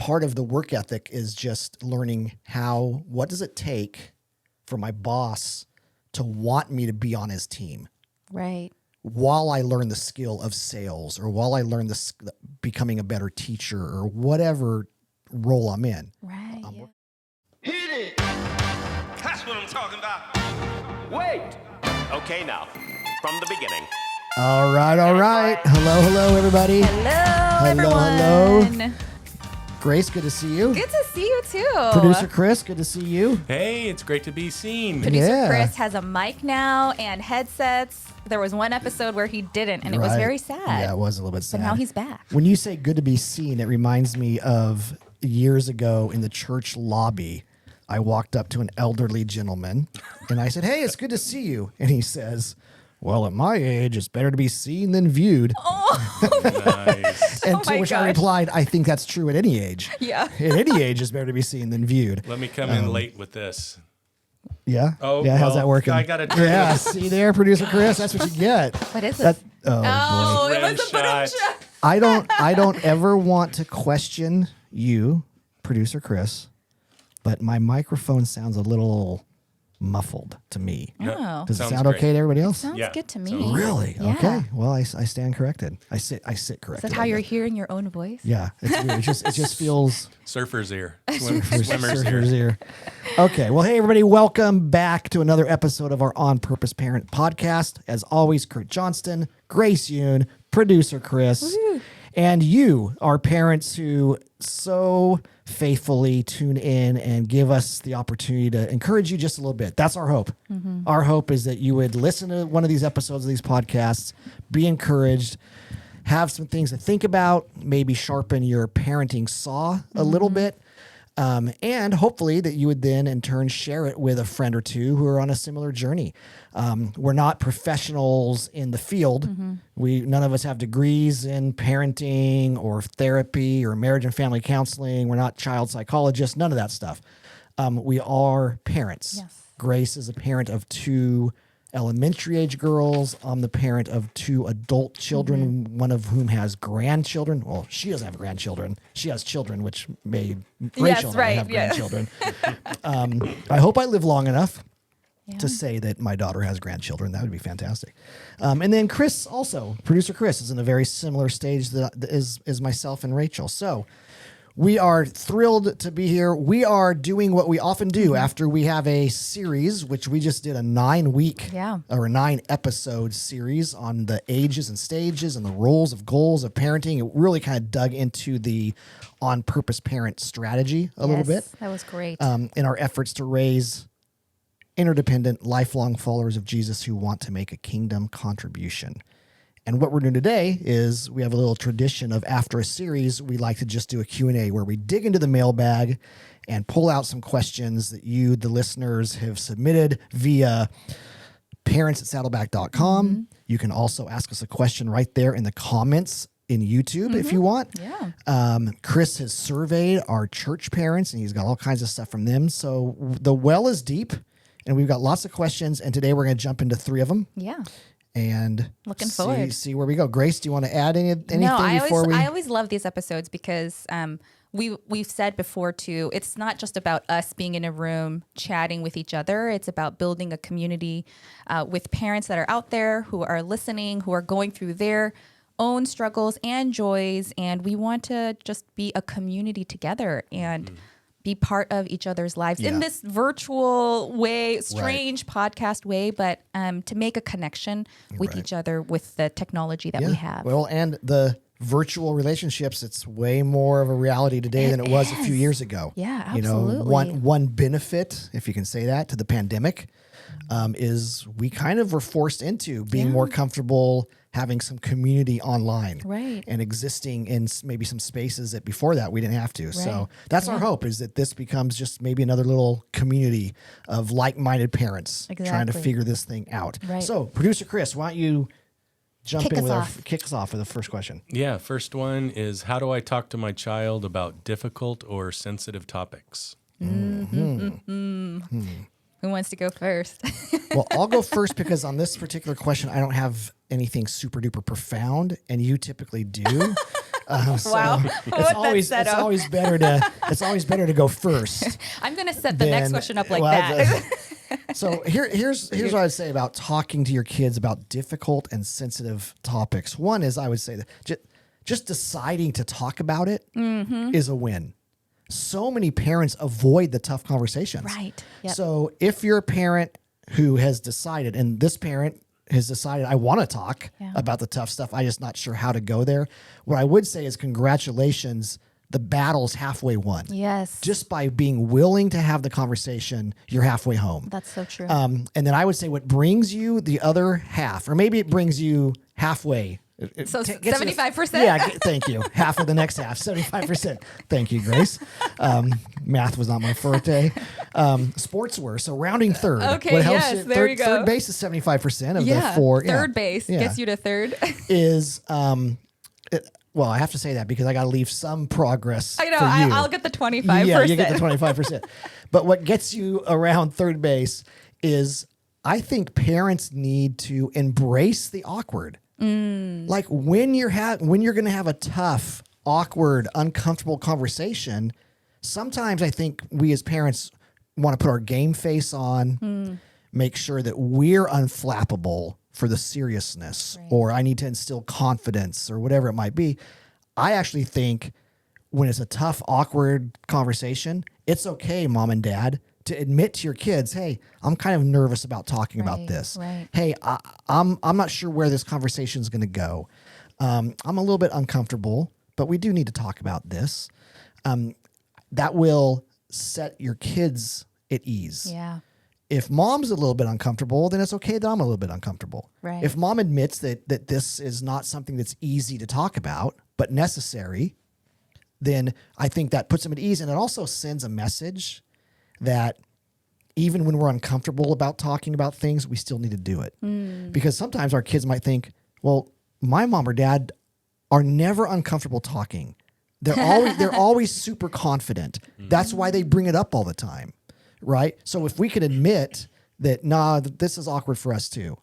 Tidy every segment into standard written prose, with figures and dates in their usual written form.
part of the work ethic is just learning what does it take for my boss to want me to be on his team. Right. While I learn the skill of sales or while I learn becoming a better teacher or whatever role I'm in. Right. Yeah. Hit it! That's what I'm talking about. Wait! Okay, now, from the beginning. All right. Hello, everybody. Hello, everyone. Grace, good to see you. Good to see you, too. Producer Chris, good to see you. Hey, it's great to be seen. Producer Chris has a mic now and headsets. There was one episode where he didn't, and it was very sad. Yeah, it was a little bit sad. But now he's back. When you say good to be seen, it reminds me of years ago in the church lobby. I walked up to an elderly gentleman, and I said, "Hey, it's good to see you." And he says, "Well, at my age, it's better to be seen than viewed." Oh, Nice. And to which I replied, "I think that's true at any age. Yeah. At any age, it's better to be seen than viewed." Let me come in late with this. Yeah? Oh, yeah, how's well, that working? I gotta do Yeah, this. see there, Producer Chris, that's what you get. What is it? Oh, boy. It was a Rim shot. I don't ever want to question you, Producer Chris, but my microphone sounds a little muffled to me. Oh. Does it Sounds sound great. okay to everybody else? Sounds Yeah, good to me. sounds Really? Yeah. Okay. Well, I stand corrected. I sit corrected. Is that how you're hearing your own voice? Yeah. It's weird. It just feels Surfer's ear. Swimmer's surfer's ear. ear. Okay. Well, hey, everybody. Welcome back to another episode of our On Purpose Parent podcast. As always, Kurt Johnston, Grace Yoon, Producer Chris, Woo-hoo. and you are parents who so faithfully tune in and give us the opportunity to encourage you just a little bit. That's our hope. Mm-hmm. Our hope is that you would listen to one of these episodes of these podcasts, be encouraged, have some things to think about, maybe sharpen your parenting saw a little bit. And hopefully that you would then in turn share it with a friend or two who are on a similar journey. We're not professionals in the field. None of us have degrees in parenting or therapy or marriage and family counseling. We're not child psychologists, none of that stuff. We are parents. Yes. Grace is a parent of two elementary age girls. I'm the parent of two adult children, one of whom has grandchildren. Well, she doesn't have grandchildren. She has children, which made Rachel and I have grandchildren. I hope I live long enough to say that my daughter has grandchildren. That would be fantastic. And then Chris also, Producer Chris, is in a very similar stage that is myself and Rachel. So we are thrilled to be here. We are doing what we often do after we have a series, which we just did a 9-week or a 9-episode series on the ages and stages and the roles of goals of parenting. It really kind of dug into the on-purpose parent strategy a little bit. That was great. In our efforts to raise interdependent, lifelong followers of Jesus who want to make a kingdom contribution. And what we're doing today is we have a little tradition of after a series, we like to just do a Q&A where we dig into the mailbag and pull out some questions that you, the listeners, have submitted via parents@saddleback.com. You can also ask us a question right there in the comments in YouTube if you want. Yeah. Chris has surveyed our church parents and he's got all kinds of stuff from them. So the well is deep and we've got lots of questions. And today we're going to jump into 3 of them. Yeah. And looking forward. See where we go. Grace, do you want to add anything I before we? I always love these episodes because we've said before too, it's not just about us being in a room chatting with each other. It's about building a community with parents that are out there who are listening, who are going through their own struggles and joys, and we want to just be a community together and be part of each other's lives in this virtual way, strange podcast way, but to make a connection with each other with the technology that we have. Well, and the virtual relationships, it's way more of a reality today than it was a few years ago. Yeah, absolutely. You know, one benefit, if you can say that, to the pandemic is we kind of were forced into being more comfortable having some community online and existing in maybe some spaces that before that we didn't have to. So that's our hope, is that this becomes just maybe another little community of like-minded parents trying to figure this thing out. So Producer Chris, why don't you kick us off with the first question? Yeah, first one is, how do I talk to my child about difficult or sensitive topics? Who wants to go first? Well, I'll go first because on this particular question, I don't have anything super duper profound, and you typically do. Wow. It's always better to go first. I'm going to set the next then- question up like well, that. So here's what I'd say about talking to your kids about difficult and sensitive topics. One is I would say that just deciding to talk about it is a win. So many parents avoid the tough conversations. Right. Yep. So if you're a parent who has decided, and this parent has decided, I want to talk about the tough stuff, I'm just not sure how to go there. What I would say is congratulations, the battle's halfway won. Yes. Just by being willing to have the conversation, you're halfway home. That's so true. And then I would say what brings you the other half, or maybe it brings you halfway. So Gets you to- 75%? Yeah, thank you. Half of the next half, 75%. Thank you, Grace. Math was not my forte. Sports were. So rounding third. Okay, yes, there you go. Third base is 75% of the four. Third base gets you to third. Is, well, I have to say that because I got to leave some progress I know. for you. I'll get the 25%. Yeah, you get the 25%. But what gets you around third base is I think parents need to embrace the awkward. Like when you're going to have a tough, awkward, uncomfortable conversation, sometimes I think we as parents want to put our game face on, make sure that we're unflappable for the seriousness, or I need to instill confidence or whatever it might be. I actually think when it's a tough, awkward conversation, it's okay, mom and dad, to admit to your kids, hey, I'm kind of nervous about talking about this. Right. Hey, I'm not sure where this conversation is going to go. I'm a little bit uncomfortable, but we do need to talk about this. That will set your kids at ease. Yeah. If mom's a little bit uncomfortable, then it's okay that I'm a little bit uncomfortable. Right. If mom admits that this is not something that's easy to talk about, but necessary, then I think that puts them at ease. And it also sends a message that even when we're uncomfortable about talking about things, we still need to do it. Because sometimes our kids might think, well, my mom or dad are never uncomfortable talking. They're always super confident. That's why they bring it up all the time. Right? So if we can admit that, this is awkward for us too.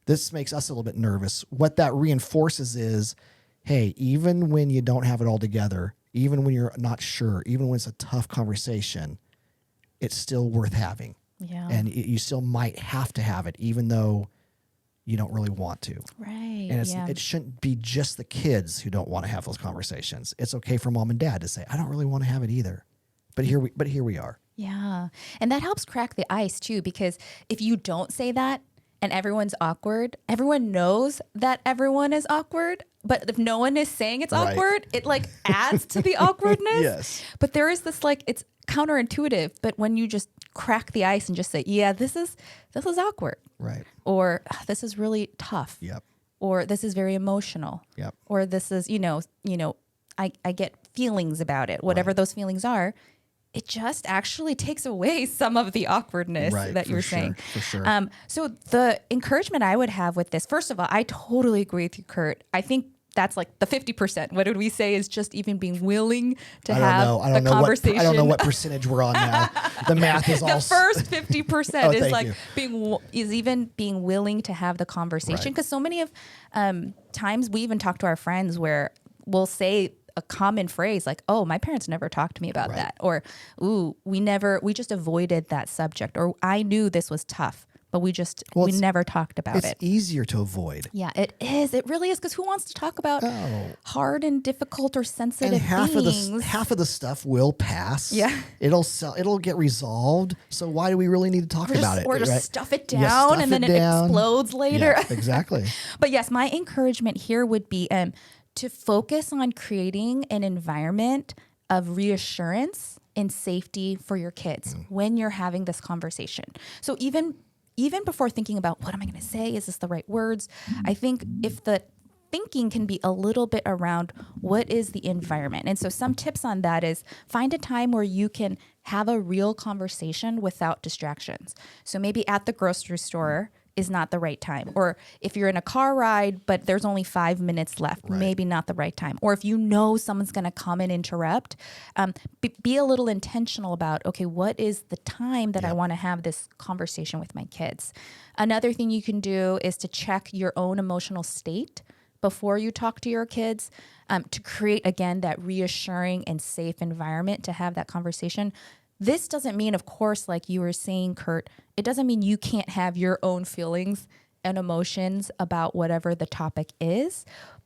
This makes us a little bit nervous. What that reinforces is, hey, even when you don't have it all together, even when you're not sure, even when it's a tough conversation, it's still worth having. Yeah. And you still might have to have it, even though you don't really want to. Right. And it shouldn't be just the kids who don't want to have those conversations. It's okay for mom and dad to say, I don't really want to have it either. But here we are. Yeah. And that helps crack the ice too, because if you don't say that and everyone's awkward, everyone knows that everyone is awkward. But if no one is saying it's Right. awkward, it like adds to the awkwardness. Yes. But there is this it's counterintuitive. But when you just crack the ice and just say, yeah, this is awkward. Right. Or this is really tough. Yep. Or this is very emotional. Yep. Or this is, I get feelings about it, whatever those feelings are. It just actually takes away some of the awkwardness that you're saying. For sure. So the encouragement I would have with this, first of all, I totally agree with you, Kurt. I think that's like the 50%. What did we say is just even being willing to have the conversation? I don't know what percentage we're on now. The math is all. The first 50% is thank like you. being willing to have the conversation. Right. Because so many of times we even talk to our friends where we'll say a common phrase like, oh, my parents never talked to me about that. Or, ooh, we just avoided that subject. Or I knew this was tough, but we never talked about It's it. easier to avoid. Yeah, it is. It really is. Because who wants to talk about hard and difficult or sensitive And things? half of the stuff will pass. Yeah. It'll get resolved. So why do we really need to talk about it? Or just right? stuff it Yeah, down stuff and then it down. explodes later. Yeah, exactly. But yes, my encouragement here would be to focus on creating an environment of reassurance and safety for your kids when you're having this conversation. So even before thinking about what am I going to say, is this the right words? I think if the thinking can be a little bit around what is the environment. And so some tips on that is find a time where you can have a real conversation without distractions. So maybe at the grocery store is not the right time. Or if you're in a car ride, but there's only 5 minutes left, maybe not the right time. Or if you know someone's going to come and interrupt, be a little intentional about, okay, what is the time that I want to have this conversation with my kids? Another thing you can do is to check your own emotional state before you talk to your kids, to create, again, that reassuring and safe environment to have that conversation. This doesn't mean, of course, like you were saying, Kurt, it doesn't mean you can't have your own feelings and emotions about whatever the topic is.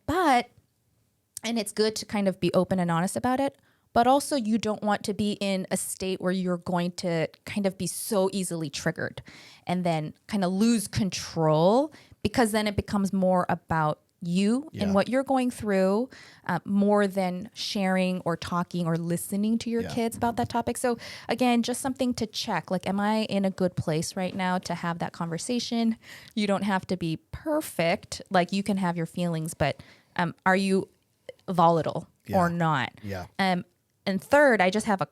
And it's good to kind of be open and honest about it. But also, you don't want to be in a state where you're going to kind of be so easily triggered and then kind of lose control, because then it becomes more about you and what you're going through, more than sharing or talking or listening to your kids about that topic. So again, just something to check. Like, am I in a good place right now to have that conversation? You don't have to be perfect. Like, you can have your feelings, but are you volatile or not? Yeah. And third, I just have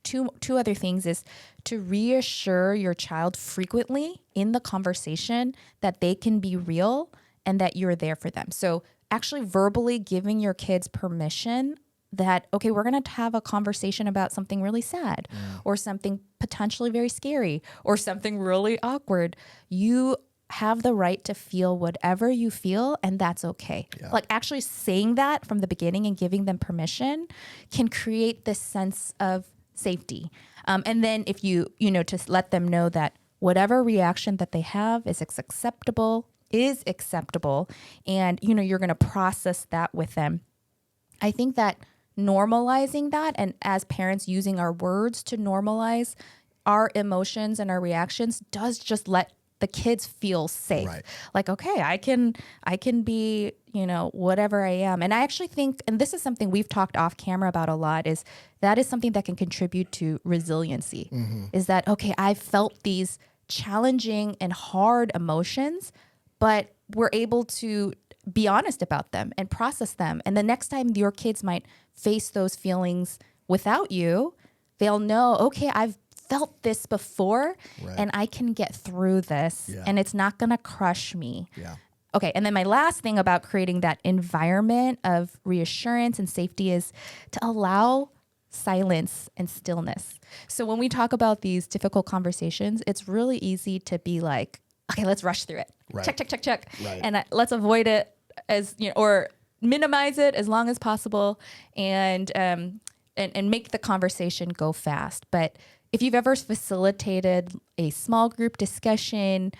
two other things, is to reassure your child frequently in the conversation that they can be real and that you're there for them. So actually verbally giving your kids permission that, okay, we're going to have a conversation about something really sad or something potentially very scary or something really awkward. You have the right to feel whatever you feel, and that's okay. Yeah. Like, actually saying that from the beginning and giving them permission can create this sense of safety. And then if you to let them know that whatever reaction that they have is acceptable, and, you're going to process that with them. I think that normalizing that, and as parents using our words to normalize our emotions and our reactions, does just let the kids feel safe. Right. Like, okay, I can be, whatever I am. And I actually think, and this is something we've talked off camera about a lot, is that is something that can contribute to resiliency. Is that, okay, I've felt these challenging and hard emotions, but we're able to be honest about them and process them. And the next time your kids might face those feelings without you, they'll know, okay, I've felt this before, and I can get through this, and it's not going to crush me. Yeah. Okay. And then my last thing about creating that environment of reassurance and safety is to allow silence and stillness. So when we talk about these difficult conversations, it's really easy to be like, okay, let's rush through it. Right. Check. Right. And let's avoid it or minimize it as long as possible, and make the conversation go fast. But if you've ever facilitated a small group discussion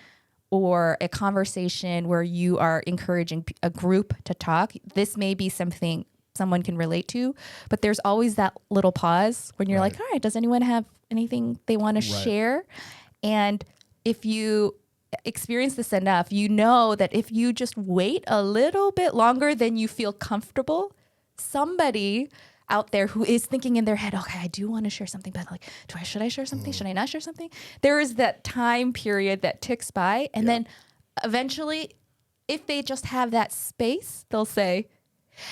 or a conversation where you are encouraging a group to talk, this may be something someone can relate to, but there's always that little pause when you're like, all right, does anyone have anything they want to share? And if you experience this enough, you know that if you just wait a little bit longer than you feel comfortable, somebody out there who is thinking in their head, okay, I do want to share something, but like, should I share something? Should I not share something? There is that time period that ticks by. And then eventually, if they just have that space, they'll say,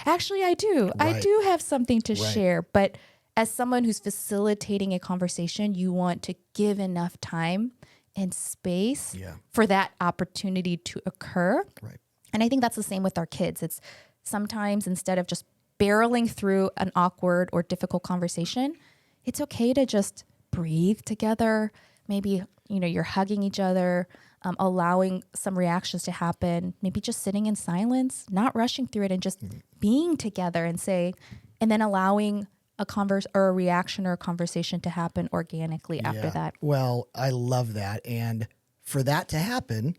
actually, I do. I do have something to share. But as someone who's facilitating a conversation, you want to give enough time and space for that opportunity to occur. Right. And I think that's the same with our kids. It's sometimes, instead of just barreling through an awkward or difficult conversation, it's okay to just breathe together. Maybe, you're hugging each other, allowing some reactions to happen, maybe just sitting in silence, not rushing through it, and just being together and then allowing a reaction or a conversation to happen organically after that. Well, I love that. And for that to happen,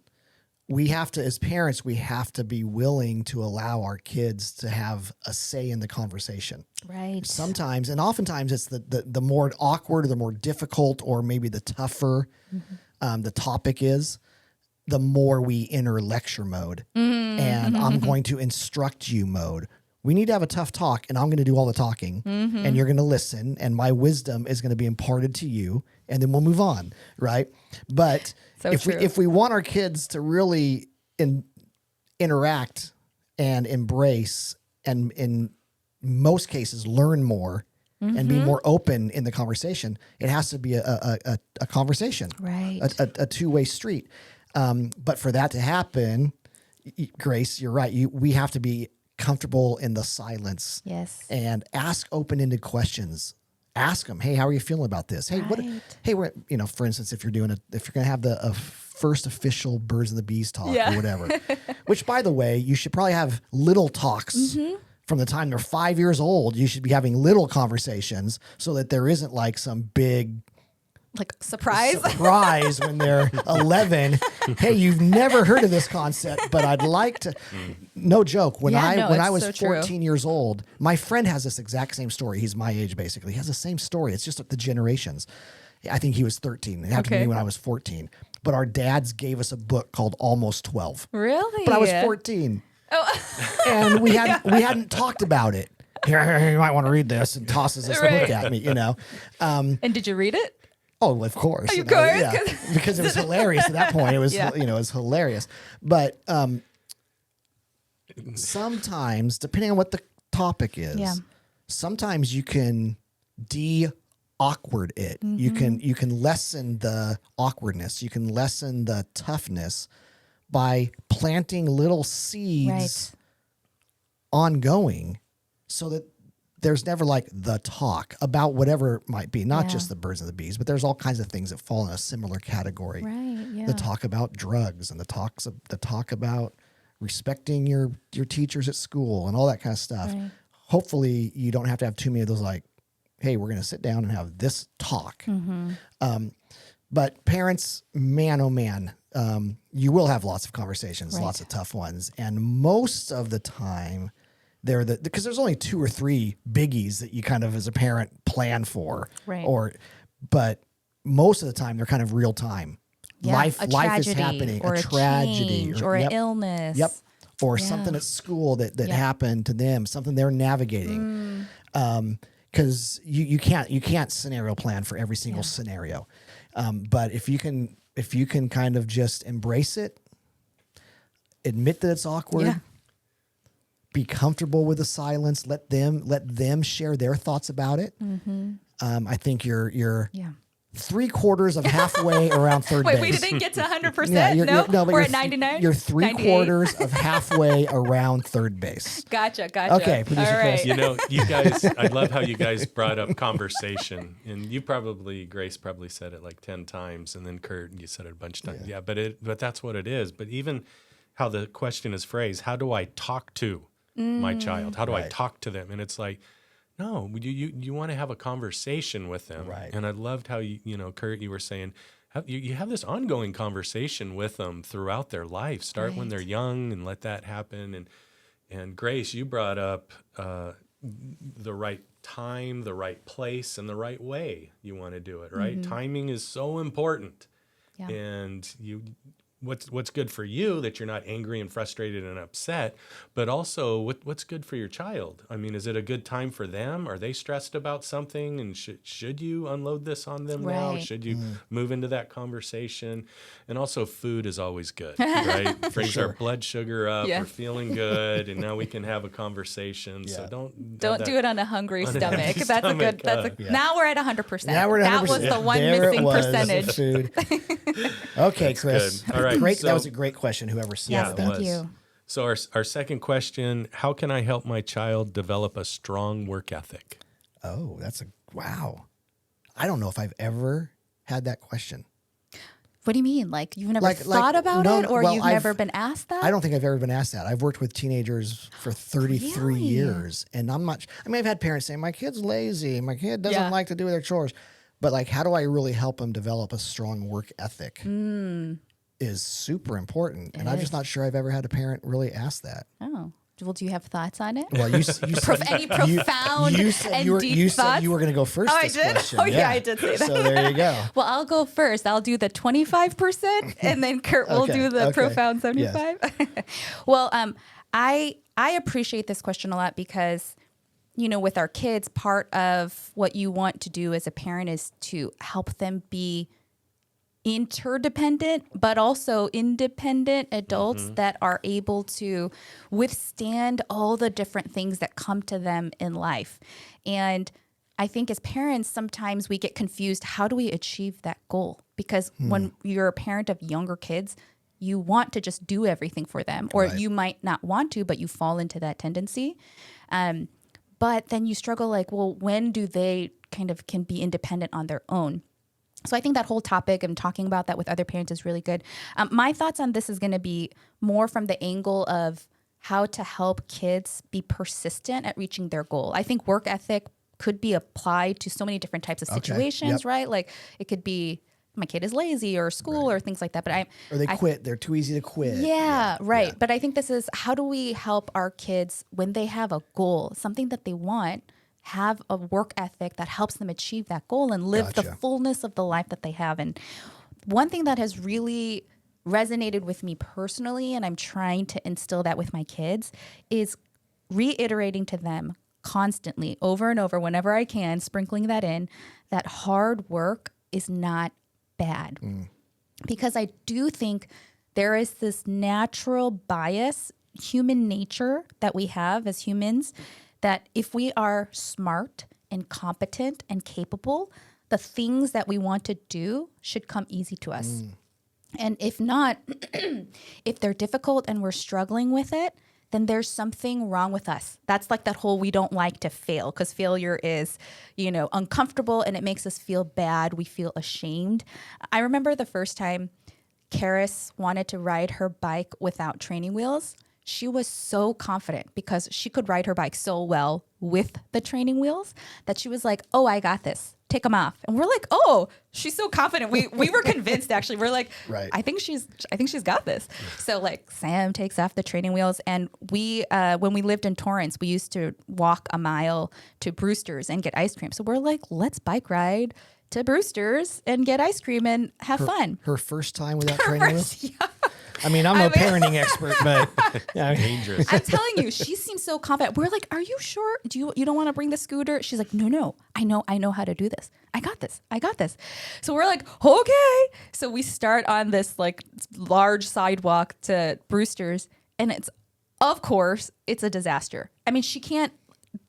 we have to, as parents, we have to be willing to allow our kids to have a say in the conversation. Right. Sometimes, and oftentimes, it's the more awkward or the more difficult or maybe the tougher the topic is, the more we enter lecture mode and I'm going to instruct you mode. We need to have a tough talk, and I'm going to do all the talking, and you're going to listen, and my wisdom is going to be imparted to you, and then we'll move on, right? But if we want our kids to really interact and embrace, and in most cases learn more and be more open in the conversation, it has to be a conversation, right? A two-way street. But for that to happen, Grace, you're right. We have to be comfortable in the silence. Yes. And ask open-ended questions. Ask them, hey, how are you feeling about this? Hey, for instance, if you're going to have first official Birds and the Bees talk Yeah. or whatever. Which, by the way, you should probably have little talks from the time they're 5 years old. You should be having little conversations so that there isn't like some big Like surprise. surprise when they're 11. Hey, you've never heard of this concept, but I'd like to. No joke. When Yeah, I no, when I it's was so true. 14 years old, my friend has this exact same story. He's my age basically. He has the same story. It's just the generations. I think he was 13. It happened to Okay. me when I was 14. But our dads gave us a book called Almost 12. Really? But I was 14. And we hadn't talked about it. Here, you might want to read this, and tosses this Right. book at me, you know. And did you read it? Oh, of course. Of course, 'cause- because it was hilarious at that point. It was, Yeah. it was hilarious. But sometimes, depending on what the topic is, Yeah. sometimes you can de-awkward it. You can lessen the awkwardness. You can lessen the toughness by planting little seeds Right. ongoing, so that there's never like the talk about whatever it might be, not Yeah. just the birds and the bees, but there's all kinds of things that fall in a similar category. Right. Yeah. The talk about drugs and the talk about respecting your teachers at school and all that kind of stuff. Right. Hopefully you don't have to have too many of those like, hey, we're going to sit down and have this talk. Mm-hmm. But parents, man, oh man, you will have lots of conversations, Right. lots of tough ones. And most of the time, because there's only 2 or 3 biggies that you kind of as a parent plan for. Right. But most of the time they're kind of real time. Yeah, Life a is tragedy happening, or a tragedy change or an yep, illness. Yep. Or Yeah. something at school that Yeah. happened to them, something they're navigating. Because you can't scenario plan for every single scenario. But if you can kind of just embrace it, admit that it's awkward, Yeah. be comfortable with the silence, let them share their thoughts about it. I think you're Yeah. 3/4 of halfway around third Wait, base. we didn't get to 100%. Yeah, no, but we're you're at 99. You're 98? 3/4 of halfway around third base. Gotcha. Okay, producer All right. Chris. You know, you guys, I love how you guys brought up conversation. And Grace probably said it like 10 times. And then Kurt, you said it a bunch of times. Yeah, but that's what it is. But even how the question is phrased, how do I talk to my child? How do I Right. talk to them? And it's like, no, you want to have a conversation with them. Right. And I loved how, Kurt, you were saying, you have this ongoing conversation with them throughout their life. Start when Right. they're young and let that happen. And Grace, you brought up the right time, the right place, and the right way you want to do it, right? Timing is so important. Yeah. And what's good for you, that you're not angry and frustrated and upset, but also what's good for your child. I mean, is it a good time for them? Are they stressed about something? And should you unload this on them now? Right. Should you move into that conversation? And also food is always good, right? Brings our blood sugar up. Yeah. We're feeling good. And now we can have a conversation. Yeah. So don't Do it on a hungry on an stomach. empty That's a good. stomach, Now we're at 100%. Now we're at 100%. That was the one There it missing was, percentage. Food. Okay, Chris. good. All right, Great. so- That was a great question. Whoever said Yeah, Yes, it that. thank was. you. So our second question, how can I help my child develop a strong work ethic? Oh, wow. I don't know if I've ever had that question. What do you mean? Like you've never Like- thought about no, it, or well, you've I've- never been asked that? I don't think I've ever been asked that. I've worked with teenagers for 33 Really? years, and I've had parents say, my kid's lazy, my kid doesn't Yeah. like to do their chores. But like, how do I really help them develop a strong work ethic is super important. And I'm just not sure I've ever had a parent really ask that. Oh. Well, do you have thoughts on it? Well, you said Any profound you said and you were, deep you thoughts? said you were going to go first. Oh, I this did? question. Oh, yeah, I did say that. So there you go. Well, I'll go first. I'll do the 25%, and then Kurt will Okay, do the okay. profound 75. Well, I appreciate this question a lot because, with our kids, part of what you want to do as a parent is to help them be interdependent, but also independent adults that are able to withstand all the different things that come to them in life. And I think as parents, sometimes we get confused. How do we achieve that goal? Because when you're a parent of younger kids, you want to just do everything for them, or Right. you might not want to, but you fall into that tendency. But then you struggle like, well, when do they kind of can be independent on their own? So I think that whole topic and talking about that with other parents is really good. My thoughts on this is going to be more from the angle of how to help kids be persistent at reaching their goal. I think work ethic could be applied to so many different types of situations, Yep. right? Like it could be my kid is lazy or school or things like that. But Or they quit. They're too easy to quit. yeah, right. Yeah. But I think this is how do we help our kids when they have a goal, something that they want, have a work ethic that helps them achieve that goal and live the Gotcha. fullness of the life that they have. And one thing that has really resonated with me personally, and I'm trying to instill that with my kids, is reiterating to them constantly over and over whenever I can, sprinkling that in, that hard work is not bad. Because I do think there is this natural bias, human nature that we have as humans, that if we are smart and competent and capable, the things that we want to do should come easy to us. And if not, if they're difficult and we're struggling with it, then there's something wrong with us. That's like that whole we don't like to fail, because failure is, uncomfortable and it makes us feel bad. We feel ashamed. I remember the first time Karis wanted to ride her bike without training wheels. She was so confident because she could ride her bike so well with the training wheels that she was like, oh, I got this. Take them off. And we're like, oh, she's so confident. We were convinced, actually. We're like, Right. I think she's got this. So like Sam takes off the training wheels. And we, when we lived in Torrance, we used to walk a mile to Brewster's and get ice cream. So we're like, let's bike ride to Brewster's and get ice cream and have fun. Her first time without training wheels? Yeah. I mean, I'm no parenting expert, but Dangerous. I'm telling you, she seems so confident. We're like, are you sure? You don't want to bring the scooter? She's like, no, I know how to do this. I got this. So we're like, okay. So we start on this like large sidewalk to Brewster's, and of course, it's a disaster. I mean, she can't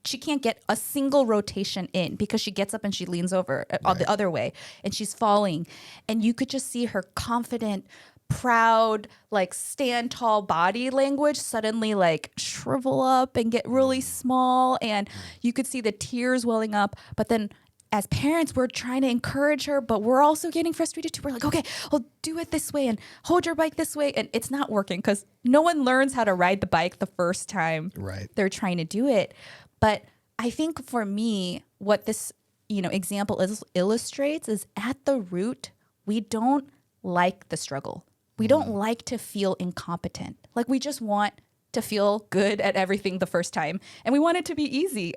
get a single rotation in because she gets up and she leans over on the other way and she's falling. And you could just see her confident, proud, like stand tall body language suddenly like shrivel up and get really small. And you could see the tears welling up. But then as parents, we're trying to encourage her, but we're also getting frustrated too. We're like, okay, well, do it this way and hold your bike this way. And it's not working because no one learns how to ride the bike the first time they're trying to do it. But I think for me, what this, example illustrates is at the root, we don't like the struggle. We don't like to feel incompetent. Like we just want to feel good at everything the first time. And we want it to be easy.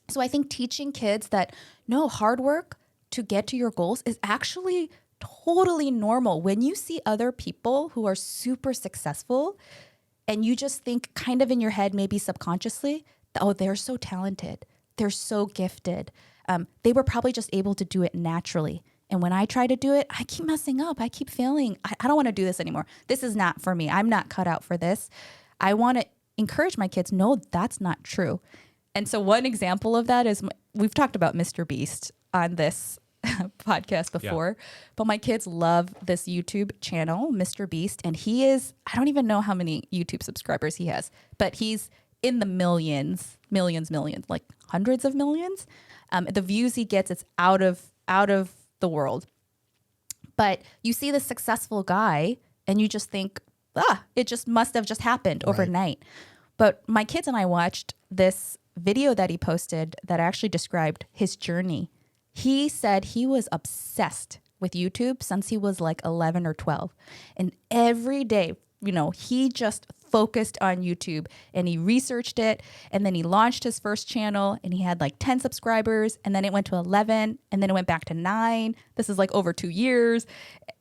So I think teaching kids that no, hard work to get to your goals is actually totally normal. When you see other people who are super successful and you just think kind of in your head, maybe subconsciously, oh, they're so talented. They're so gifted. They were probably just able to do it naturally. And when I try to do it, I keep messing up. I keep failing. I don't want to do this anymore. This is not for me. I'm not cut out for this. I want to encourage my kids. No, that's not true. And so one example of that is we've talked about Mr. Beast on this podcast before, but my kids love this YouTube channel, Mr. Beast. And I don't even know how many YouTube subscribers he has, but he's in the millions, like hundreds of millions. The views he gets, it's out of the world. But you see the successful guy and you just think, it just must have just happened overnight. But my kids and I watched this video that he posted that actually described his journey. He said he was obsessed with YouTube since he was like 11 or 12. And every day, he just focused on YouTube and he researched it. And then he launched his first channel and he had like 10 subscribers. And then it went to 11 and then it went back to 9. This is like over 2 years.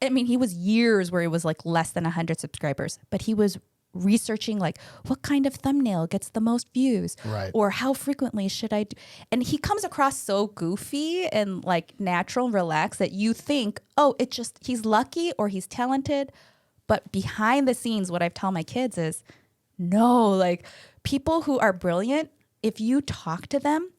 I mean, he was years where he was like less than 100 subscribers, but he was researching like what kind of thumbnail gets the most views or how frequently should I do. And he comes across so goofy and like natural and relaxed that you think, oh, he's lucky or he's talented. But behind the scenes, what I tell my kids is, no, like people who are brilliant, if you talk to them,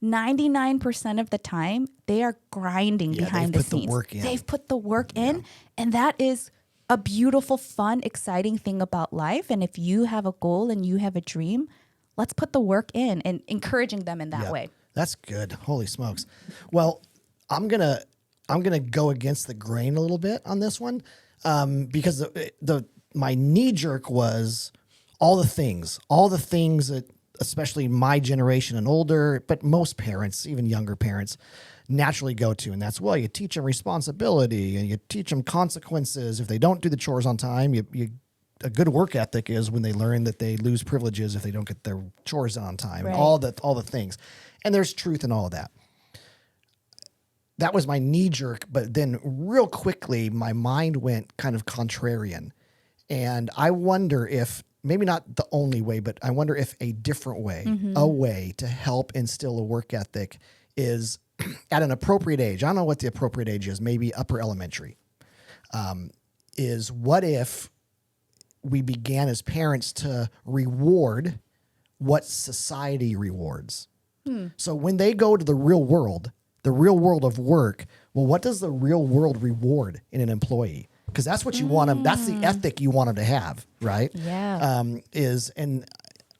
99% of the time, they are grinding behind the scenes. They've put the work in. And that is a beautiful, fun, exciting thing about life. And if you have a goal and you have a dream, let's put the work in and encouraging them in that way. That's good. Holy smokes. Well, I'm going to I'm gonna go against the grain a little bit on this one, because my knee jerk was all the things that especially my generation and older, but most parents, even younger parents, naturally go to, and that's, well, you teach them responsibility and you teach them consequences if they don't do the chores on time. A good work ethic is when they learn that they lose privileges if they don't get their chores done on time. Right. All the things, and there's truth in all of that. That was my knee jerk, but then real quickly my mind went kind of contrarian, and I wonder if, maybe not the only way, but I wonder if a different way, a way to help instill a work ethic is at an appropriate age. I don't know what the appropriate age is, maybe upper elementary, is what if we began as parents to reward what society rewards? So when they go to the real world of work, well, what does the real world reward in an employee? Because that's what you want them, that's the ethic you want them to have, right? Yeah. And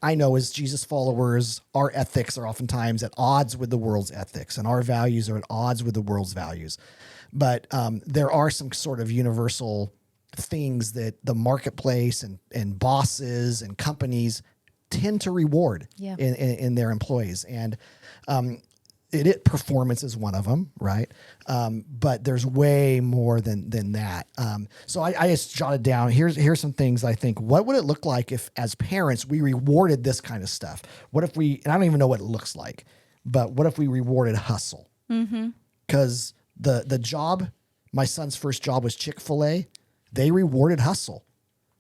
I know as Jesus followers, our ethics are oftentimes at odds with the world's ethics, and our values are at odds with the world's values. But there are some sort of universal things that the marketplace and bosses and companies tend to reward in their employees. And performance is one of them, right? But there's way more than that. So I just jotted down, here's some things I think, what would it look like if as parents we rewarded this kind of stuff? What if and I don't even know what it looks like, but what if we rewarded hustle? Because the job, my son's first job was Chick-fil-A. They rewarded hustle.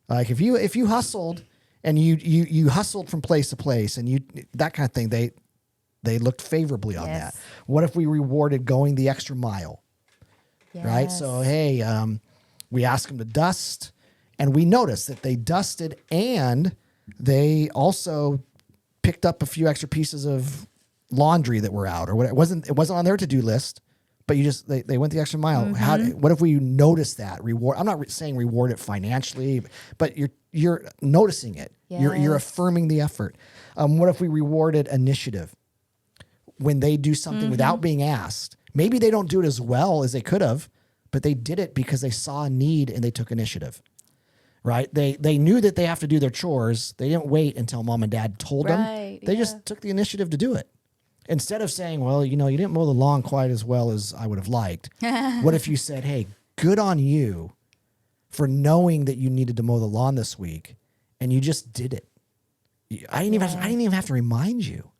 Like if you hustled and you hustled from place to place and that kind of thing, they looked favorably on that. What if we rewarded going the extra mile? Yes. Right? So, hey, we asked them to dust, and we noticed that they dusted, and they also picked up a few extra pieces of laundry that were out, or what. It wasn't on their to-do list, but they went the extra mile. What if we noticed that reward? I'm not saying reward it financially, but you're noticing it. You're affirming the effort. What if we rewarded initiative? When they do something without being asked, maybe they don't do it as well as they could have, but they did it because they saw a need and they took initiative, right? They knew that they have to do their chores. They didn't wait until mom and dad told them. They just took the initiative to do it. Instead of saying, well, you didn't mow the lawn quite as well as I would have liked. What if you said, hey, good on you for knowing that you needed to mow the lawn this week, and you just did it. I didn't even have to remind you.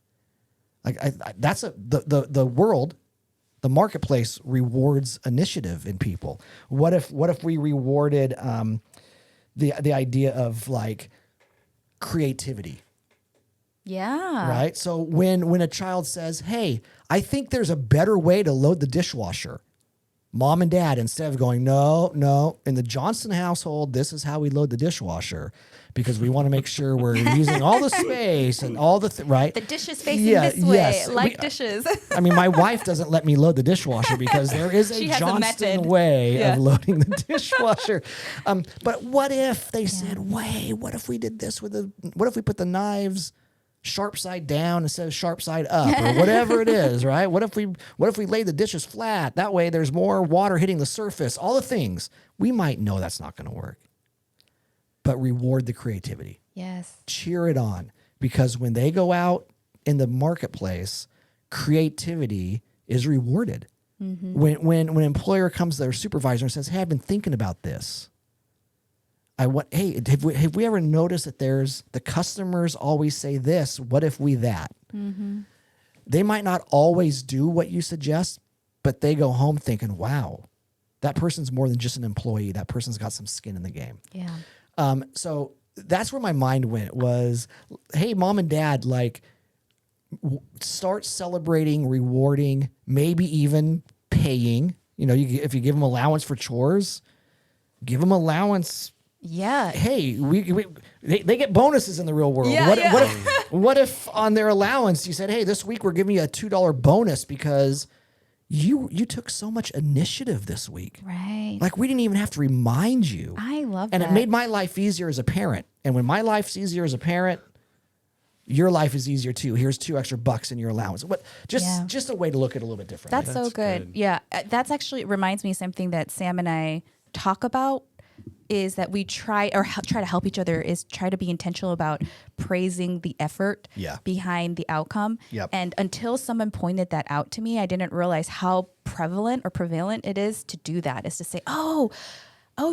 Like that's the world, the marketplace rewards initiative in people. What if we rewarded the idea of like creativity? Yeah. Right. So when a child says, "Hey, I think there's a better way to load the dishwasher," mom and dad, instead of going, no, in the Johnson household, this is how we load the dishwasher because we want to make sure we're using all the space and all the right. The dish is facing this way, dishes. I mean, my wife doesn't let me load the dishwasher because there is a Johnston way of loading the dishwasher. But what if they said, "Wait, what if we did this what if we put the knives sharp side down instead of sharp side up," or whatever it is, right? What if we lay the dishes flat? That way there's more water hitting the surface. All the things. We might know that's not going to work. But reward the creativity. Yes. Cheer it on, because when they go out in the marketplace, creativity is rewarded. When an employer comes to their supervisor and says, "Hey, I've been thinking about this. Have we ever noticed that the customers always say this? What if we that?" They might not always do what you suggest, but they go home thinking, "Wow, that person's more than just an employee. That person's got some skin in the game." Yeah. So that's where my mind went was, hey, mom and dad, like start celebrating, rewarding, maybe even paying. If you give them allowance for chores, give them allowance. Yeah. Hey, they get bonuses in the real world. Yeah, What if on their allowance you said, "Hey, this week we're giving you a $2 bonus because you took so much initiative this week." Right. Like we didn't even have to remind you. I love and that. it made my life easier as a parent. And when my life's easier as a parent, your life is easier too. Here's $2 extra in your allowance. What Yeah. just a way to look at it a little bit differently. That's so good. Yeah. That's actually reminds me of something that Sam and I talk about is that we try to help each other is try to be intentional about praising the effort behind the outcome. Yep. And until someone pointed that out to me, I didn't realize how prevalent it is to do that, is to say, oh,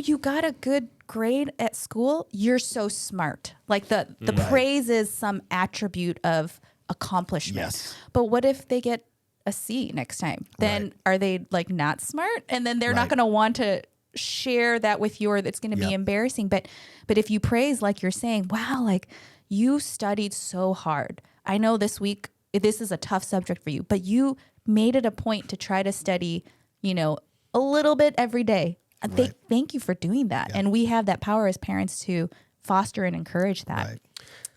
you got a good grade at school. You're so smart. Like the praise is some attribute of accomplishment. Yes. But what if they get a C next time? Then are they like not smart? And then they're not going to want to share that with you, or it's going to be embarrassing. But if you praise, like you're saying, wow, like you studied so hard. I know this week, this is a tough subject for you, but you made it a point to try to study, a little bit every day. Thank you for doing that. And we have that power as parents to foster and encourage that.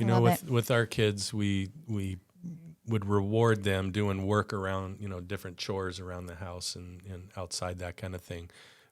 Right. With our kids, we would reward them doing work around, different chores around the house and outside, that kind of thing,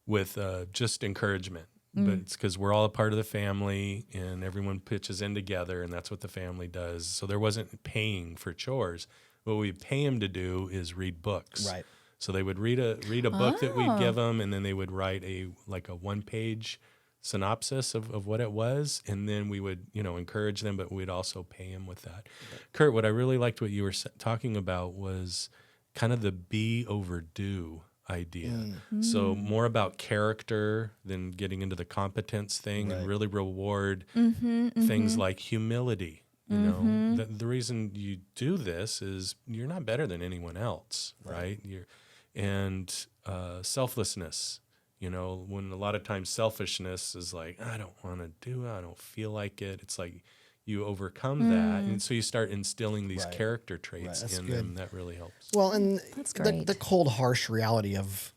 with just encouragement. But it's because we're all a part of the family and everyone pitches in together, and that's what the family does. So there wasn't paying for chores. What we pay them to do is read books. Right. So they would read a book that we'd give them, and then they would write a 1-page synopsis of what it was, and then we would encourage them, but we'd also pay them with that. Kurt, what I really liked what you were talking about was kind of the be over do idea. So more about character than getting into the competence thing, and really reward things like humility. The reason you do this is you're not better than anyone else, right? And selflessness. When a lot of times selfishness is like, I don't want to do it, I don't feel like it. It's like you overcome that, and so you start instilling these character traits in them. That really helps. Well, and That's great. the cold, harsh reality of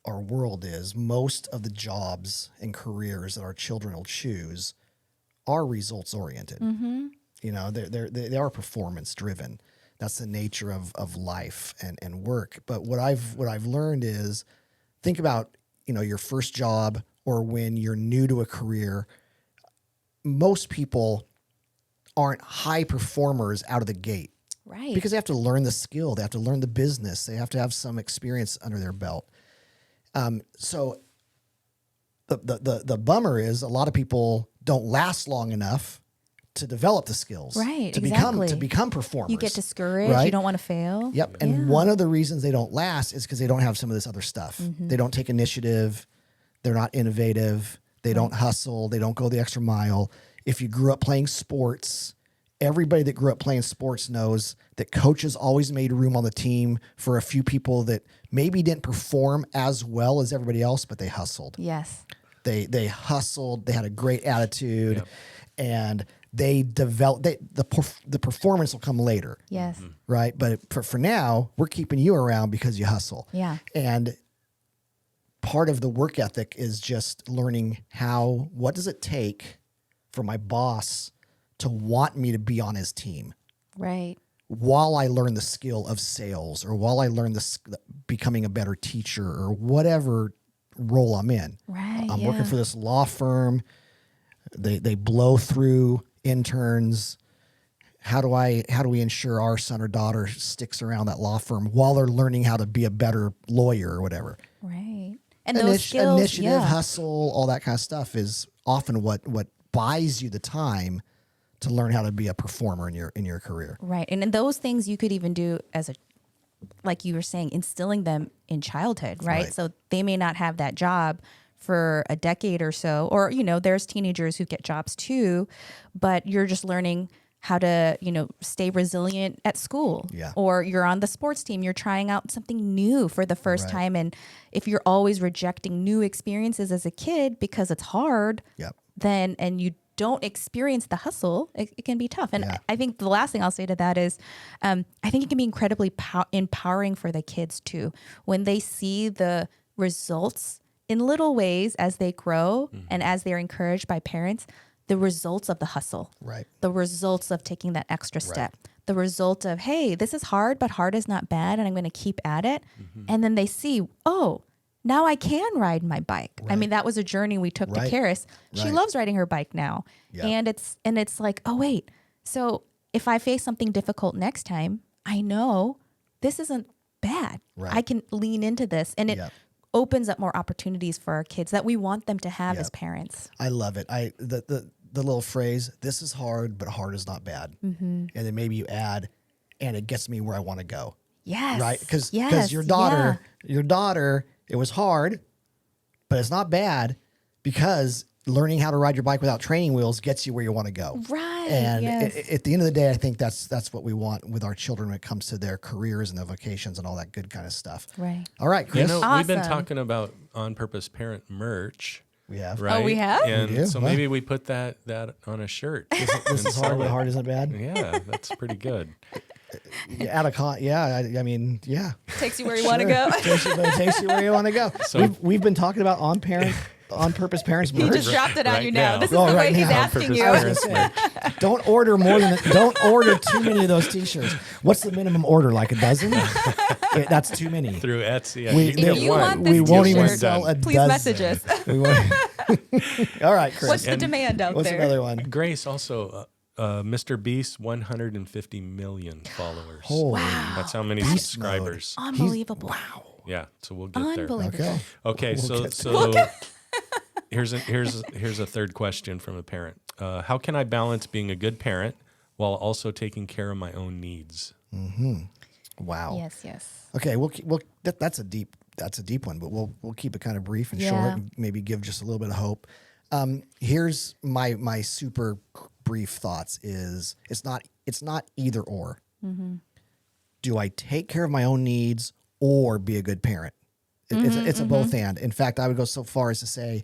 our world is most of the jobs and careers that our children will choose are results oriented. They are performance driven. That's the nature of life and work. But what I've learned is, think about your first job, or when you're new to a career. Most people aren't high performers out of the gate. Right. Because they have to learn the skill. They have to learn the business. They have to have some experience under their belt. So the bummer is a lot of people don't last long enough to develop the skills. Right, To exactly. become performers. You get discouraged. Right? You don't want to fail. Yep. And one of the reasons they don't last is because they don't have some of this other stuff. They don't take initiative. They're not innovative. They don't hustle. They don't go the extra mile. If you grew up playing sports, everybody that grew up playing sports knows that coaches always made room on the team for a few people that maybe didn't perform as well as everybody else, but they hustled. Yes. They hustled. They had a great attitude, and they developed. The performance will come later. Yes. Right. But for now, we're keeping you around because you hustle. Yeah. And part of the work ethic is just learning what does it take for my boss to want me to be on his team, Right. while I learn the skill of sales, or while I learn becoming a better teacher, or whatever role I'm in. Right. I'm working for this law firm. They blow through interns. How do we ensure our son or daughter sticks around that law firm while they're learning how to be a better lawyer or whatever? Right. And those skills, Initiative, hustle, all that kind of stuff is often what buys you the time to learn how to be a performer in your career. Right. And in those things you could even do like you were saying, instilling them in childhood, right? So they may not have that job for a decade or so, or, there's teenagers who get jobs too, but you're just learning how to, stay resilient at school. Yeah. Or you're on the sports team, you're trying out something new for the first time. And if you're always rejecting new experiences as a kid because it's hard, then, and you don't experience the hustle, it can be tough. And I think the last thing I'll say to that is, I think it can be incredibly empowering for the kids too, when they see the results in little ways as they grow and as they're encouraged by parents, the results of the hustle, the results of taking that extra step, the result of, hey, this is hard, but hard is not bad, and I'm going to keep at it. And then they see, oh, now I can ride my bike. I mean, that was a journey we took to Karis. She loves riding her bike now. And it's like, oh, wait, so if I face something difficult next time, I know this isn't bad. Right. I can lean into this, and it Yep. opens up more opportunities for our kids that we want them to have as Yep. parents. I love it. The little phrase, "This is hard, but hard is not bad," and then maybe you add, "and it gets me where I want to go." Yes. Right? Because yes. your daughter, it was hard, but it's not bad because learning how to ride your bike without training wheels gets you where you want to go. Right, And yes. at the end of the day, I think that's what we want with our children when it comes to their careers and their vocations and all that good kind of stuff. Right. All right, Chris. We've been Awesome. talking about on purpose parent merch. we have. Right? we have? And We do. so Wow. maybe we put that on a shirt. This is hard, but hard isn't bad. Yeah, that's pretty good. Out of I mean, yeah. Takes you where you want to go. Takes you where you want to go. So- we've been talking about on purpose parents He merch. just dropped it on Right you now. now. This is Oh, the right way he's now. asking On-purpose you. I was gonna say, don't order too many of those T-shirts. What's the minimum order? Like a dozen? That's too many. Through Etsy, We- I can If get you one. want this We won't even T-shirt, sell a Please dozen. message us. We won't- All right, Chris. What's the demand out What's there? another one? Grace also, Mr. Beast, 150 million followers. Holy That's how many Beast subscribers. Unbelievable. Yeah, so we'll get there. Unbelievable. Okay. Okay, We'll so get here's a third question from a parent. How can I balance being a good parent while also taking care of my own needs? Wow. Yes. Okay, that's a deep one, but we'll keep it kind of brief and Yeah. short, and maybe give just a little bit of hope. Here's my super brief thoughts: is it's not either or. Do I take care of my own needs or be a good parent? It's a both and. In fact, I would go so far as to say,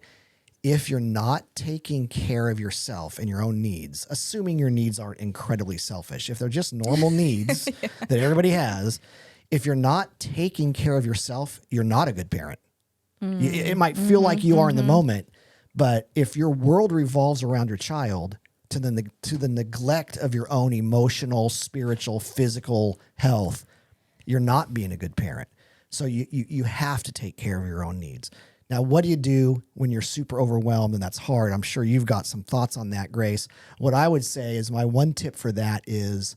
if you're not taking care of yourself and your own needs, assuming your needs aren't incredibly selfish, if they're just normal needs that everybody has, if you're not taking care of yourself, you're not a good parent. It might feel like you are in the moment, but if your world revolves around your child to the neglect of your own emotional, spiritual, physical health, you're not being a good parent. So you have to take care of your own needs. Now, what do you do when you're super overwhelmed and that's hard? I'm sure you've got some thoughts on that, Grace. What I would say is my one tip for that is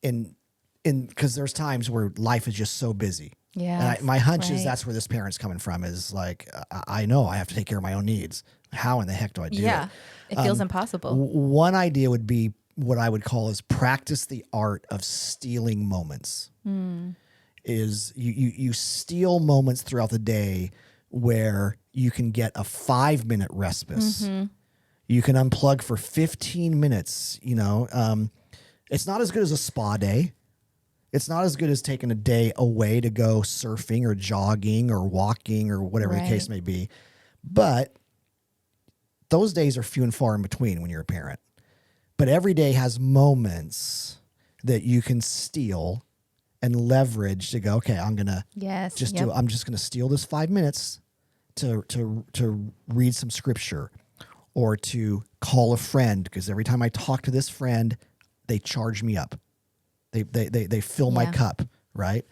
because there's times where life is just so busy. Yeah. And my hunch is right. that's where this parent's coming from is like, I know I have to take care of my own needs. How in the heck do I do Yeah. it? It feels impossible. One idea would be what I would call is practice the art of stealing moments. Is you steal moments throughout the day where you can get a 5-minute respite. You can unplug for 15 minutes. It's not as good as a spa day. It's not as good as taking a day away to go surfing or jogging or walking or whatever the case Right. may be. But those days are few and far in between when you're a parent. But every day has moments that you can steal and leverage to go, okay, I'm gonna Yes. just yep. I'm just gonna steal this 5 minutes to read some scripture or to call a friend, because every time I talk to this friend, they charge me up. They fill my Yeah. cup, right?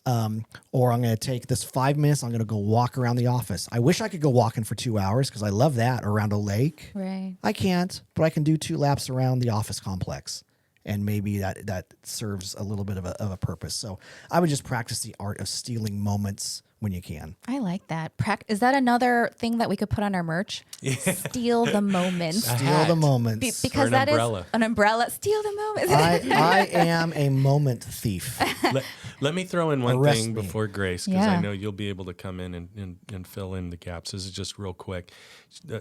Or I'm going to take this 5 minutes. I'm going to go walk around the office. I wish I could go walking for 2 hours because I love that around a lake. Right. I can't, but I can do 2 laps around the office complex, and maybe that serves a little bit of a purpose. So I would just practice the art of stealing moments when you can. I like that. Is that another thing that we could put on our merch? Steal the moment. Steal the moments. Because an that is umbrella. an umbrella. Steal the moment. I am a moment thief. Let me throw in one Arrest thing me. before Grace, because Yeah. I know you'll be able to come in and fill in the gaps. This is just real quick.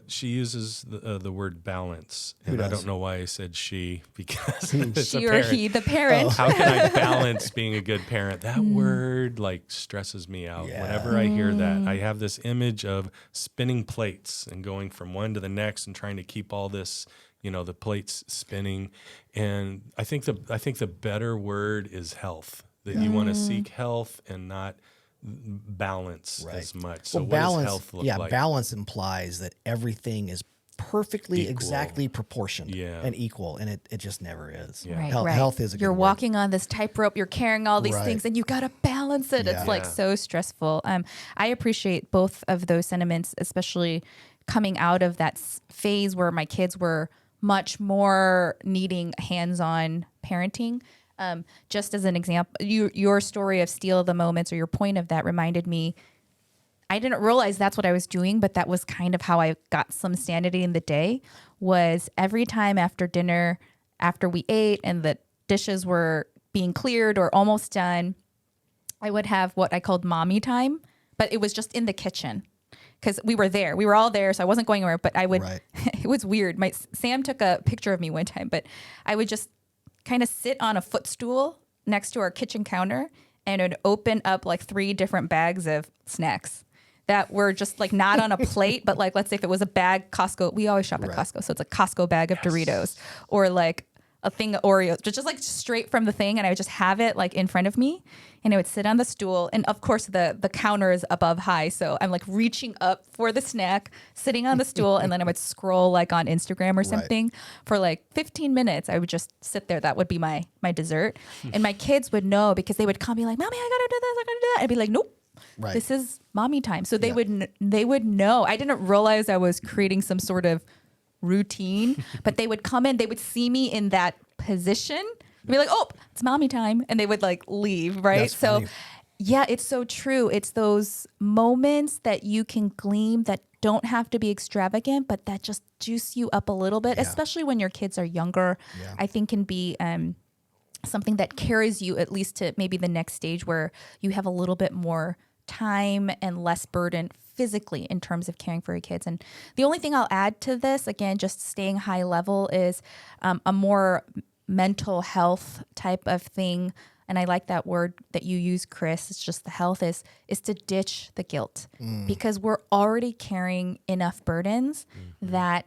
She uses the word balance, and I does? don't know why I said she, because it's a She or parent. he, the parent. How can I balance being a good parent? That word like stresses me out. Yeah. Whenever I hear that, I have this image of spinning plates and going from one to the next and trying to keep all this, the plates spinning. And I think the better word is health. That you want to seek health and not balance as much. So Well, what balance, does health look like? balance implies that everything is perfectly, Equal. exactly proportioned Yeah. and equal, and it just never is. Yeah. Right, Health, right. health is a good You're word. walking on this tightrope. You're carrying all these Right. things, and you got to balance it. Yeah. It's like Yeah. so stressful. I appreciate both of those sentiments, especially coming out of that phase where my kids were much more needing hands-on parenting. Just as an example, your story of steal the moments, or your point of that, reminded me, I didn't realize that's what I was doing, but that was kind of how I got some sanity in the day. Was every time after dinner, after we ate and the dishes were being cleared or almost done, I would have what I called mommy time, but it was just in the kitchen because we were there. We were all there, so I wasn't going anywhere, but I would, Right. it was weird. Sam took a picture of me one time, but I would just kind of sit on a footstool next to our kitchen counter and it would open up like 3 different bags of snacks that were just like not on a plate, but like, let's say if it was a bag, Costco, we always shop at Costco. So it's a Costco bag of Doritos, or like a thing of Oreos, just like straight from the thing. And I would just have it like in front of me and I would sit on the stool. And of course the counter is above high. So I'm like reaching up for the snack, sitting on the stool. And then I would scroll like on Instagram or something for like 15 minutes. I would just sit there. That would be my dessert. And my kids would know because they would come be like, Mommy, I gotta do this, I gotta do that. I'd be like, nope. Right. This is mommy time. So they would know. I didn't realize I was creating some sort of routine, but they would come in, they would see me in that position, be like, oh, it's mommy time. And they would like leave. Right. That's So funny. yeah, it's so true. It's those moments that you can glean that don't have to be extravagant, but that just juice you up a little bit, especially when your kids are younger. Yeah. I think can be, something that carries you at least to maybe the next stage where you have a little bit more time and less burden physically in terms of caring for your kids. And the only thing I'll add to this, again, just staying high level, is a more mental health type of thing. And I like that word that you use, Chris. It's just the health is to ditch the guilt, because we're already carrying enough burdens that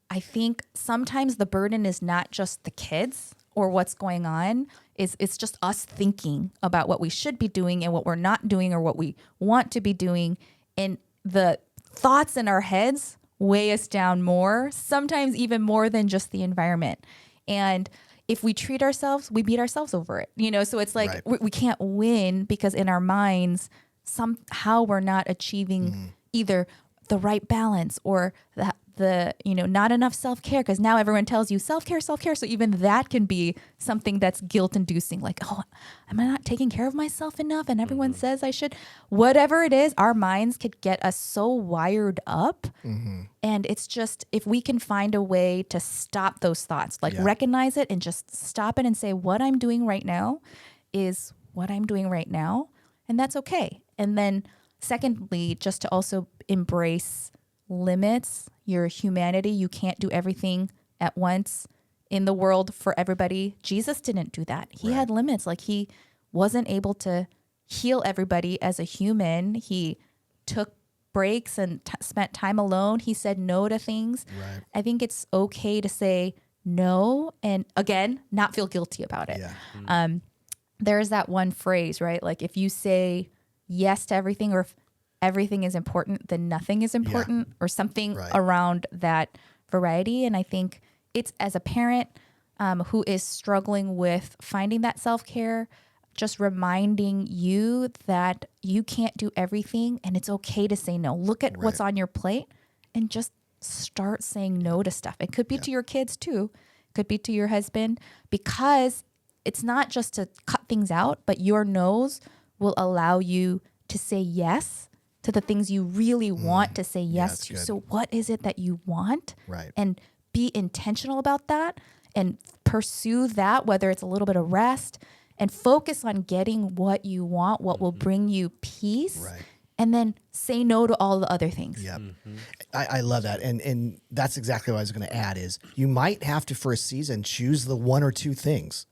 I think sometimes the burden is not just the kids or what's going on, it's just us thinking about what we should be doing and what we're not doing or what we want to be doing. And the thoughts in our heads weigh us down more, sometimes even more than just the environment. And if we treat ourselves, we beat ourselves over it, so it's like we can't win because in our minds, somehow we're not achieving either the right balance or the not enough self-care, because now everyone tells you self-care. So even that can be something that's guilt inducing, like, oh, am I not taking care of myself enough? And everyone says I should. Whatever it is, our minds could get us so wired up. And it's just, if we can find a way to stop those thoughts, like recognize it and just stop it and say, what I'm doing right now is what I'm doing right now. And that's okay. And then secondly, just to also embrace limits, your humanity. You can't do everything at once in the world for everybody. Jesus didn't do that. He had limits. Like, he wasn't able to heal everybody as a human. He took breaks and spent time alone. He said no to things. I think it's okay to say no and, again, not feel guilty about it. There's that one phrase, right? Like, if you say yes to everything, or if everything is important, then nothing is important, or something around that variety. And I think it's, as a parent who is struggling with finding that self-care, just reminding you that you can't do everything and it's okay to say no. Look at what's on your plate and just start saying no to stuff. It could be to your kids too. It could be to your husband, because it's not just to cut things out, but your no's will allow you to say yes to the things you really want to say yes to. good. So what is it that you want? Right. And be intentional about that and pursue that, whether it's a little bit of rest, and focus on getting what you want, what will bring you peace. And then say no to all the other things. I love that. And that's exactly what I was going to add is you might have to, for a season, choose the 1 or 2 things.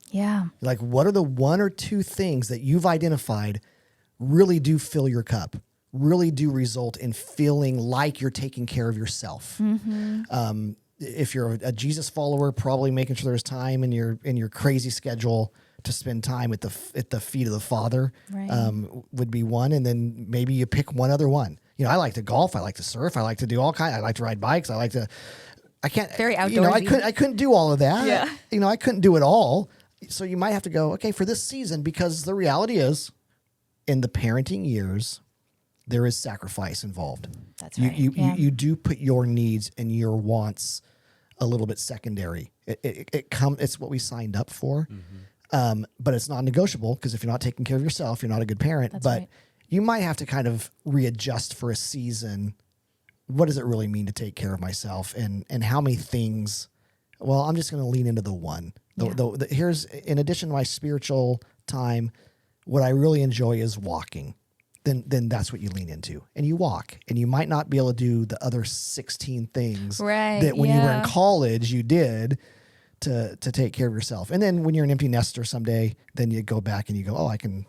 Like, what are the 1 or 2 things that you've identified really do fill your cup? Really do result in feeling like you're taking care of yourself. If you're a Jesus follower, probably making sure there's time in your crazy schedule to spend time at the feet of the Father would be one. And then maybe you pick one other one. I like to golf. I like to surf. I like to do all kinds. I like to ride bikes. I can't. Very outdoorsy. I couldn't do all of that. Yeah. I couldn't do it all. So you might have to go, okay, for this season, because the reality is, in the parenting years, there is sacrifice involved. That's right. You do put your needs and your wants a little bit secondary. It's what we signed up for, but it's not negotiable because if you're not taking care of yourself, you're not a good parent. That's but right. you might have to kind of readjust for a season. What does it really mean to take care of myself, and how many things? Well, I'm just going to lean into the one. Here's, in addition to my spiritual time, what I really enjoy is walking. Then that's what you lean into, and you walk, and you might not be able to do the other 16 things Right, that when you were in yeah. college you did to take care of yourself. And then when you're an empty nester someday, then you go back and you go, oh, I can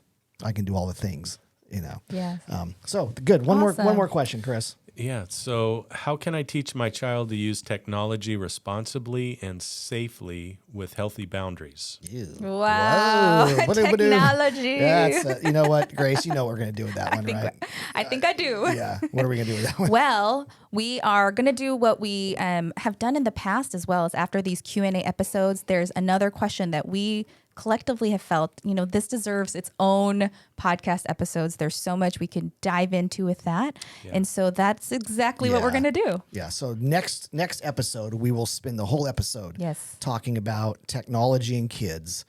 do all the things, you know. Yeah. So good. One Awesome. more question, Chris. Yeah. So, how can I teach my child to use technology responsibly and safely with healthy boundaries? Wow. Whoa. Technology. That's you know what, Grace, you know what we're going to do with that one, right? I think I do. Yeah. What are we going to do with that one? Well, we are going to do what we have done in the past, as well as after these Q&A episodes. There's another question that we collectively have felt, this deserves its own podcast episodes. There's so much we can dive into with that. Yeah. And so that's exactly what we're going to do. Yeah. So next episode, we will spend the whole episode Yes. talking about technology and kids.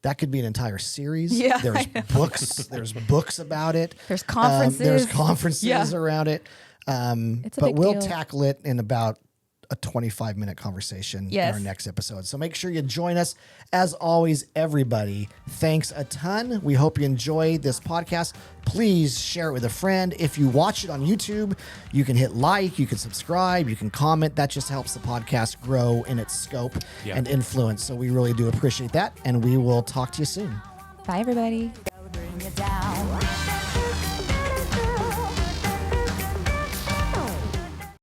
That could be an entire series. Yeah, There's books. There's books about it. There's conferences. There's conferences Yeah. around it. It's a But big we'll deal. tackle it in about a 25-minute conversation in Yes. our next episode. So make sure you join us. As always, everybody, thanks a ton. We hope you enjoy this podcast. Please share it with a friend. If you watch it on YouTube, you can hit like, you can subscribe, you can comment. That just helps the podcast grow in its scope and influence. So we really do appreciate that. And we will talk to you soon. Bye, everybody.